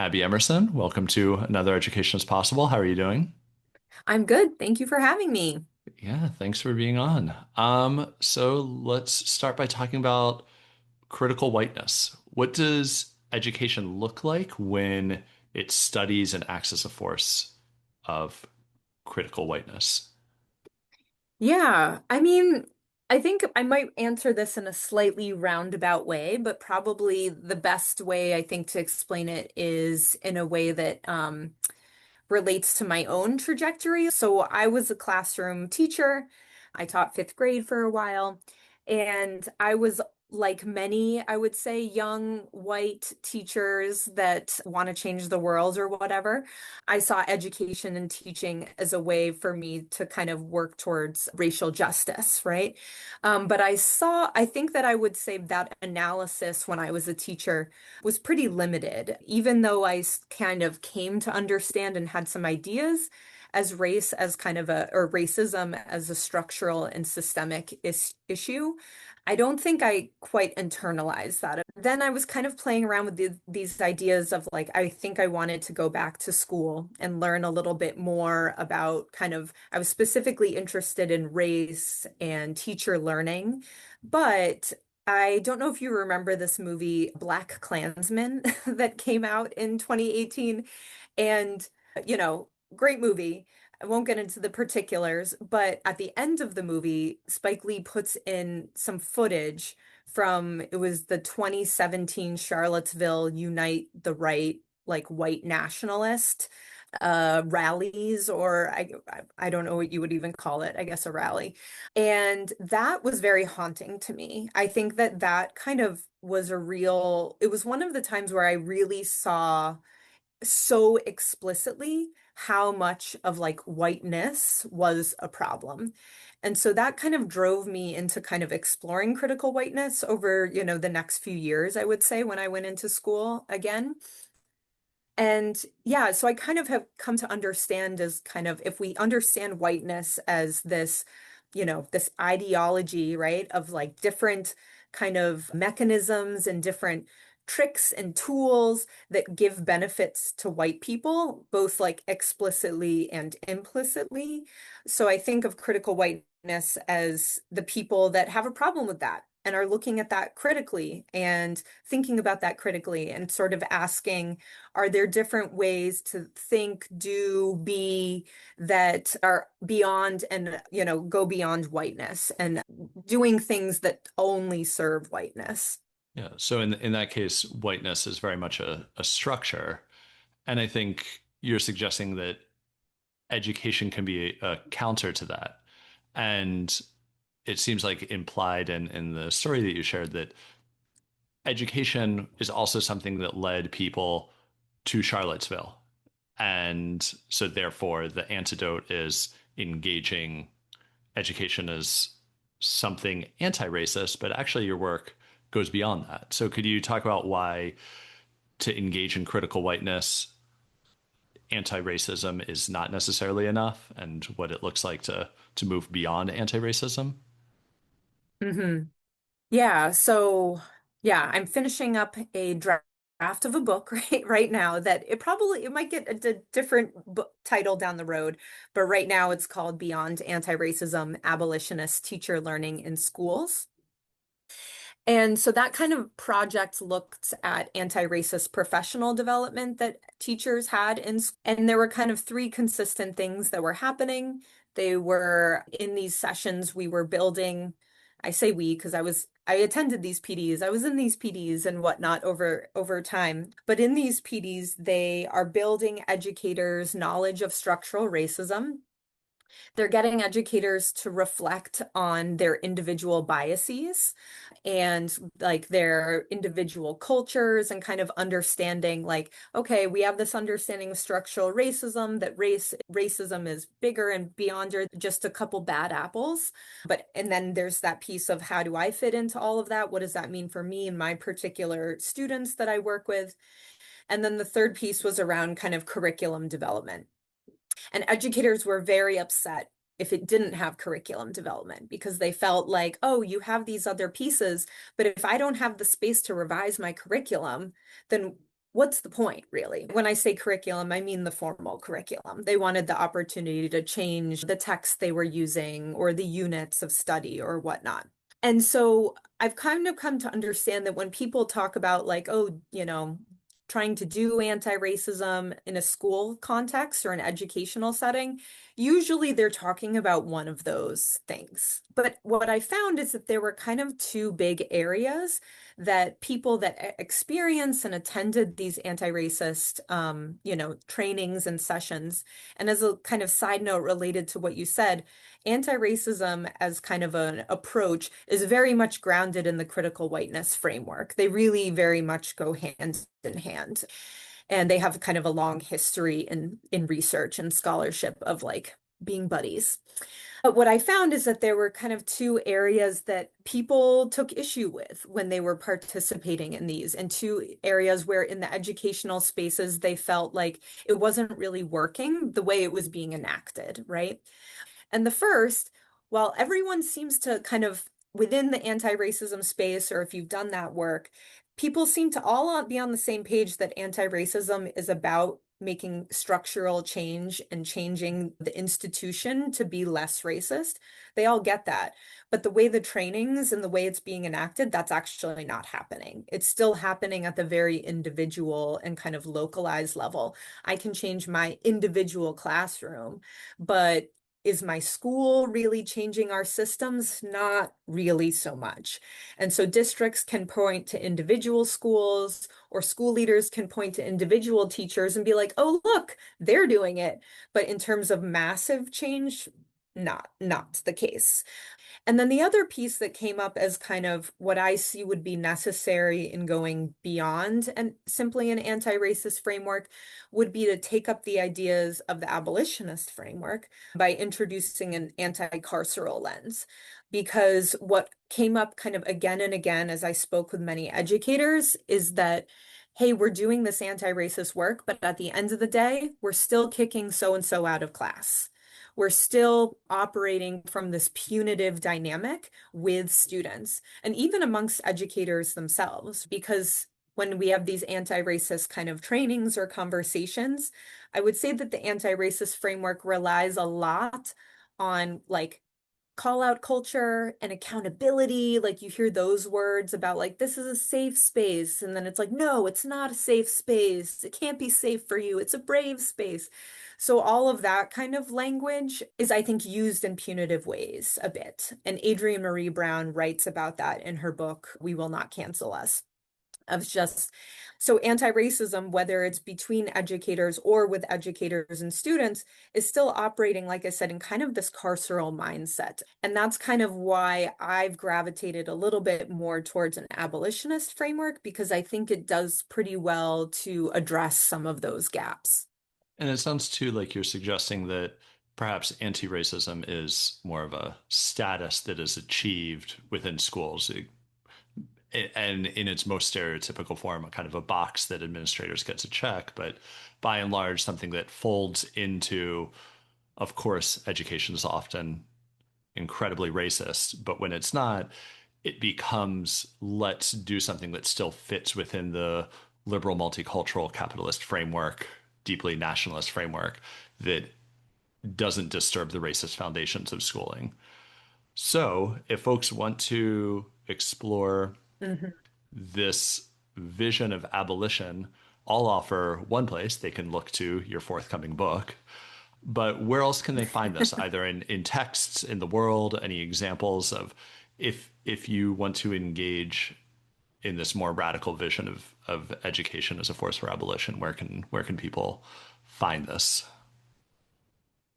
Abby Emerson. Welcome to another Education is Possible. How are you doing? I'm good. Thank you for having me. Yeah, thanks for being on. So let's start by talking about critical whiteness. What does education look like when it studies and acts as a force of critical whiteness? I think I might answer this in a slightly roundabout way, but probably the best way I think to explain it is in a way that relates to my own trajectory. So I was a classroom teacher. I taught fifth grade for a while, and I was like many, I would say, young white teachers that want to change the world or whatever. I saw education and teaching as a way for me to kind of work towards racial justice, right? But I think that I would say that analysis when I was a teacher was pretty limited, even though kind of came to understand and had some ideas as race as kind of or racism as a structural and systemic issue. I don't think I quite internalized that. Then I was kind of playing around with these ideas of like, I think I wanted to go back to school and learn a little bit more about I was specifically interested in race and teacher learning, but I don't know if you remember this movie, Black Klansman, that came out in 2018. And, great movie. I won't get into the particulars, but at the end of the movie, Spike Lee puts in some footage from it was the 2017 Charlottesville Unite the Right, like white nationalist rallies, or I don't know what you would even call it, I guess a rally. And that was very haunting to me. I think that that kind of was it was one of the times where I really saw so explicitly how much of like whiteness was a problem. And so that kind of drove me into kind of exploring critical whiteness over, the next few years, I would say, when I went into school again. And yeah, so I kind of have come to understand as kind of if we understand whiteness as this, this ideology, right, of like different kind of mechanisms and different tricks and tools that give benefits to white people, both like explicitly and implicitly. So I think of critical whiteness as the people that have a problem with that and are looking at that critically and thinking about that critically and sort of asking, are there different ways to think, do, be that are beyond and, go beyond whiteness and doing things that only serve whiteness? Yeah, so in that case, whiteness is very much a structure. And I think you're suggesting that education can be a counter to that. And it seems like implied in the story that you shared that education is also something that led people to Charlottesville. And so, therefore, the antidote is engaging education as something anti racist, but actually, your work goes beyond that. So, could you talk about why to engage in critical whiteness, anti racism is not necessarily enough and what it looks like to move beyond anti racism? hmm Yeah, I'm finishing up a draft of a book right now that it might get a different book title down the road, but right now it's called Beyond Anti-Racism, Abolitionist Teacher Learning in Schools. And so that kind of project looked at anti-racist professional development that teachers had and there were kind of three consistent things that were happening. They were in these sessions, we were building, I say we because I attended these PDs. I was in these PDs and whatnot over time. But in these PDs, they are building educators' knowledge of structural racism. They're getting educators to reflect on their individual biases and like their individual cultures and kind of understanding like, okay, we have this understanding of structural racism, that racism is bigger and beyond just a couple bad apples. And then there's that piece of how do I fit into all of that? What does that mean for me and my particular students that I work with? And then the third piece was around kind of curriculum development. And educators were very upset if it didn't have curriculum development because they felt like, oh, you have these other pieces, but if I don't have the space to revise my curriculum, then what's the point, really? When I say curriculum, I mean the formal curriculum. They wanted the opportunity to change the text they were using or the units of study or whatnot. And so I've kind of come to understand that when people talk about, like, oh, trying to do anti-racism in a school context or an educational setting, usually they're talking about one of those things. But what I found is that there were kind of two big areas that people that experience and attended these anti-racist, trainings and sessions. And as a kind of side note related to what you said, anti-racism as kind of an approach is very much grounded in the critical whiteness framework. They really very much go hand in hand. And they have kind of a long history in research and scholarship of like being buddies. But what I found is that there were kind of two areas that people took issue with when they were participating in these, and two areas where in the educational spaces they felt like it wasn't really working the way it was being enacted, right? And the first, while everyone seems to kind of within the anti-racism space, or if you've done that work, people seem to all be on the same page that anti-racism is about making structural change and changing the institution to be less racist. They all get that. But the way the trainings and the way it's being enacted, that's actually not happening. It's still happening at the very individual and kind of localized level. I can change my individual classroom, but is my school really changing our systems? Not really so much. And so districts can point to individual schools, or school leaders can point to individual teachers and be like, oh, look, they're doing it. But in terms of massive change, not the case. And then the other piece that came up as kind of what I see would be necessary in going beyond and simply an anti-racist framework would be to take up the ideas of the abolitionist framework by introducing an anti-carceral lens. Because what came up kind of again and again as I spoke with many educators is that, hey, we're doing this anti-racist work, but at the end of the day, we're still kicking so and so out of class. We're still operating from this punitive dynamic with students and even amongst educators themselves, because when we have these anti-racist kind of trainings or conversations, I would say that the anti-racist framework relies a lot on like call out culture and accountability. Like you hear those words about like, this is a safe space. And then it's like, no, it's not a safe space. It can't be safe for you. It's a brave space. So all of that kind of language is, I think, used in punitive ways a bit. And Adrienne Marie Brown writes about that in her book, We Will Not Cancel Us. Of just so anti-racism, whether it's between educators or with educators and students, is still operating, like I said, in kind of this carceral mindset. And that's kind of why I've gravitated a little bit more towards an abolitionist framework, because I think it does pretty well to address some of those gaps. And it sounds too like you're suggesting that perhaps anti-racism is more of a status that is achieved within schools. And in its most stereotypical form, a kind of a box that administrators get to check, but by and large, something that folds into, of course, education is often incredibly racist, but when it's not, it becomes let's do something that still fits within the liberal, multicultural, capitalist framework, deeply nationalist framework that doesn't disturb the racist foundations of schooling. So, if folks want to explore Mhm. this vision of abolition, I'll offer one place they can look to your forthcoming book. But where else can they find this? Either in texts in the world, any examples of if you want to engage in this more radical vision of education as a force for abolition, where can people find this?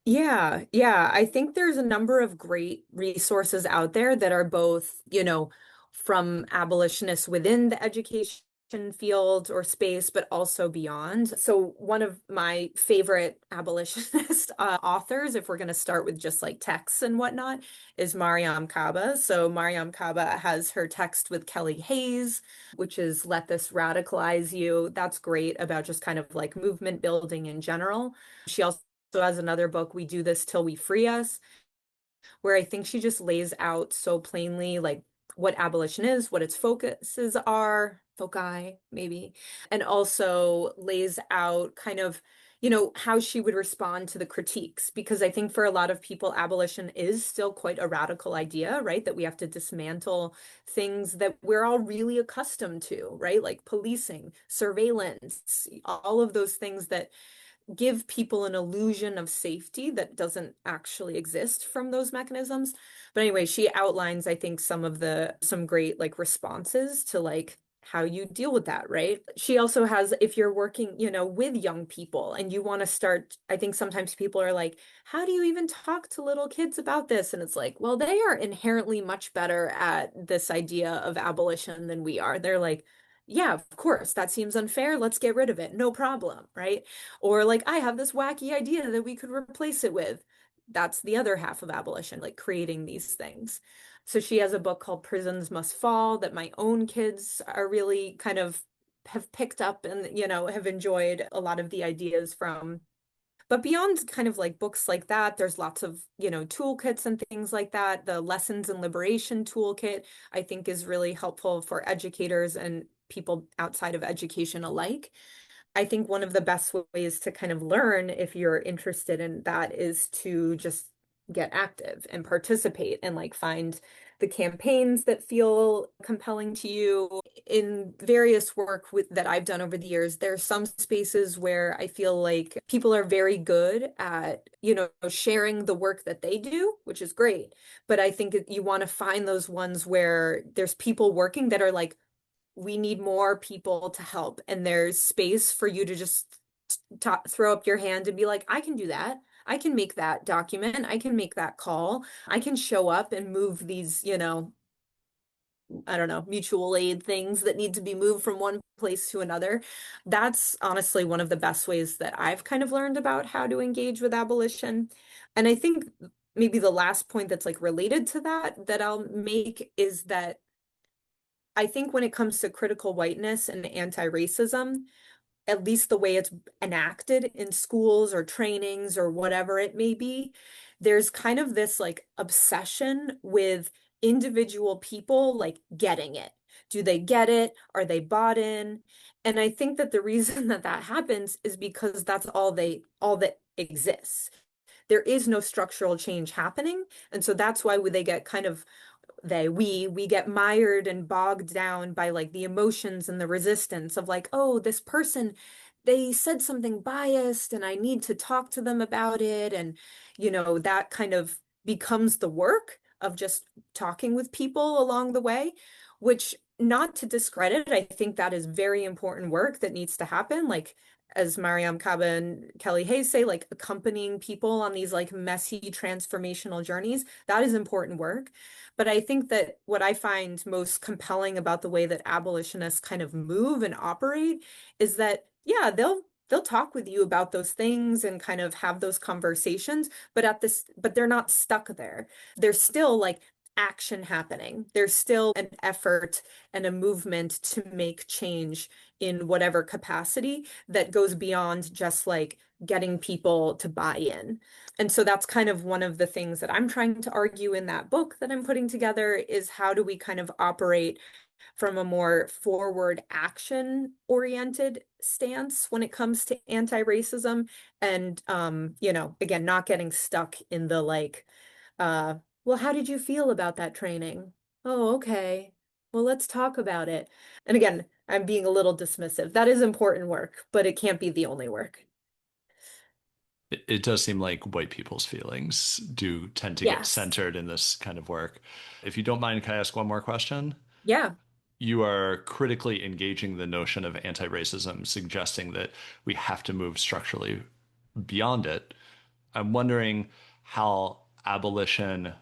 Yeah. I think there's a number of great resources out there that are both, from abolitionists within the education field or space, but also beyond. So one of my favorite abolitionist authors, if we're going to start with just like texts and whatnot, is Mariam Kaba. So Mariam Kaba has her text with Kelly Hayes, which is Let This Radicalize You. That's great about just kind of like movement building in general. She also has another book, We Do This Till We Free Us, where I think she just lays out so plainly like what abolition is, what its focuses are, guy, maybe, and also lays out kind of, how she would respond to the critiques. Because I think for a lot of people, abolition is still quite a radical idea, right? That we have to dismantle things that we're all really accustomed to, right? Like policing, surveillance, all of those things that give people an illusion of safety that doesn't actually exist from those mechanisms. But anyway, she outlines, I think, some great like responses to like how you deal with that, right? She also has, if you're working, with young people and you want to start, I think sometimes people are like, how do you even talk to little kids about this? And it's like, well, they are inherently much better at this idea of abolition than we are. They're like, yeah, of course, that seems unfair. Let's get rid of it. No problem, right? Or like, I have this wacky idea that we could replace it with. That's the other half of abolition, like creating these things. So she has a book called Prisons Must Fall that my own kids are really kind of have picked up and, have enjoyed a lot of the ideas from. But beyond kind of like books like that, there's lots of, toolkits and things like that. The Lessons in Liberation toolkit, I think, is really helpful for educators and people outside of education alike. I think one of the best ways to kind of learn if you're interested in that is to just get active and participate and like find the campaigns that feel compelling to you. In various work that I've done over the years, there are some spaces where I feel like people are very good at, sharing the work that they do, which is great. But I think you want to find those ones where there's people working that are like, we need more people to help. And there's space for you to just throw up your hand and be like, I can do that. I can make that document. I can make that call. I can show up and move these, I don't know, mutual aid things that need to be moved from one place to another. That's honestly one of the best ways that I've kind of learned about how to engage with abolition. And I think maybe the last point that's like related to that I'll make is that I think when it comes to critical whiteness and anti-racism, at least the way it's enacted in schools or trainings or whatever it may be, there's kind of this like obsession with individual people like getting it. Do they get it? Are they bought in? And I think that the reason that that happens is because that's all that exists. There is no structural change happening. And so that's why they get kind of we get mired and bogged down by like the emotions and the resistance of like, oh, this person, they said something biased and I need to talk to them about it. And, that kind of becomes the work of just talking with people along the way, which, not to discredit, I think that is very important work that needs to happen. Like, as Mariam Kaba and Kelly Hayes say, like accompanying people on these like messy transformational journeys, that is important work. But I think that what I find most compelling about the way that abolitionists kind of move and operate is that, yeah, they'll talk with you about those things and kind of have those conversations, but they're not stuck there. There's still like action happening. There's still an effort and a movement to make change in whatever capacity that goes beyond just like getting people to buy in. And so that's kind of one of the things that I'm trying to argue in that book that I'm putting together is how do we kind of operate from a more forward action oriented stance when it comes to anti-racism and again, not getting stuck in the like well, how did you feel about that training? Oh, okay. Well, let's talk about it. And again, I'm being a little dismissive. That is important work, but it can't be the only work. It does seem like white people's feelings do tend to get Yes. centered in this kind of work. If you don't mind, can I ask one more question? Yeah. You are critically engaging the notion of anti-racism, suggesting that we have to move structurally beyond it. I'm wondering how abolition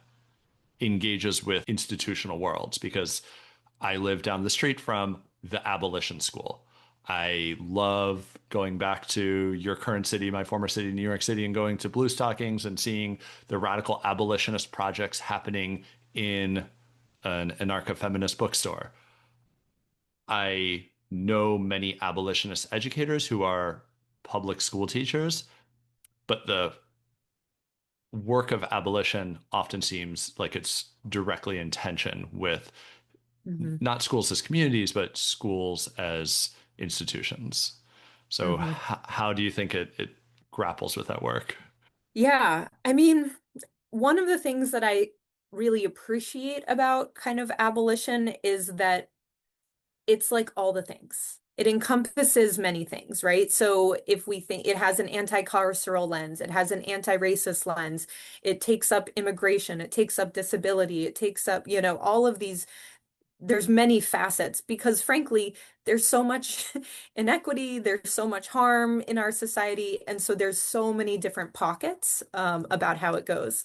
engages with institutional worlds because I live down the street from the abolition school. I love going back to your current city, my former city, New York City, and going to Blue Stockings and seeing the radical abolitionist projects happening in an anarcho-feminist bookstore. I know many abolitionist educators who are public school teachers, but the work of abolition often seems like it's directly in tension with Hmm. not schools as communities, but schools as institutions. So Hmm. how do you think it grapples with that work? Yeah, I mean, one of the things that I really appreciate about kind of abolition is that it's like all the things. It encompasses many things, right? So if we think it has an anti-carceral lens, it has an anti-racist lens, it takes up immigration, it takes up disability, it takes up, all of these, there's many facets because frankly, there's so much inequity, there's so much harm in our society, and so there's so many different pockets about how it goes.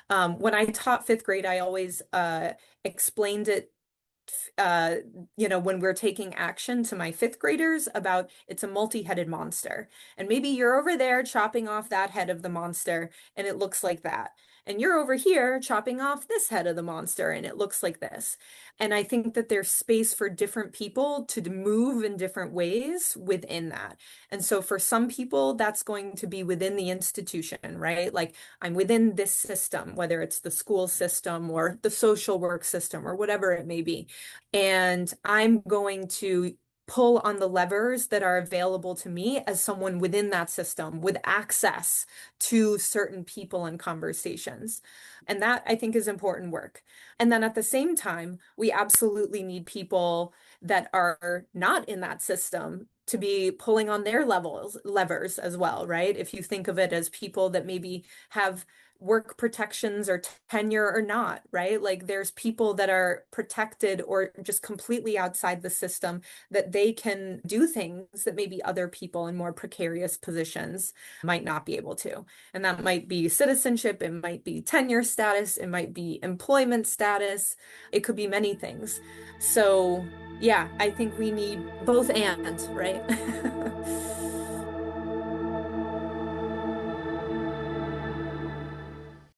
When I taught fifth grade, I always explained it uh, when we're taking action to my fifth graders about it's a multi-headed monster. And maybe you're over there chopping off that head of the monster and it looks like that. And you're over here chopping off this head of the monster and it looks like this. And I think that there's space for different people to move in different ways within that. And so for some people, that's going to be within the institution, right? Like I'm within this system, whether it's the school system or the social work system or whatever it may be. And I'm going to pull on the levers that are available to me as someone within that system with access to certain people and conversations. And that I think is important work. And then at the same time, we absolutely need people that are not in that system to be pulling on their levers as well, right? If you think of it as people that maybe have work protections or tenure or not, right? Like there's people that are protected or just completely outside the system that they can do things that maybe other people in more precarious positions might not be able to. And that might be citizenship, it might be tenure status, it might be employment status, it could be many things. So, yeah, I think we need both and, right?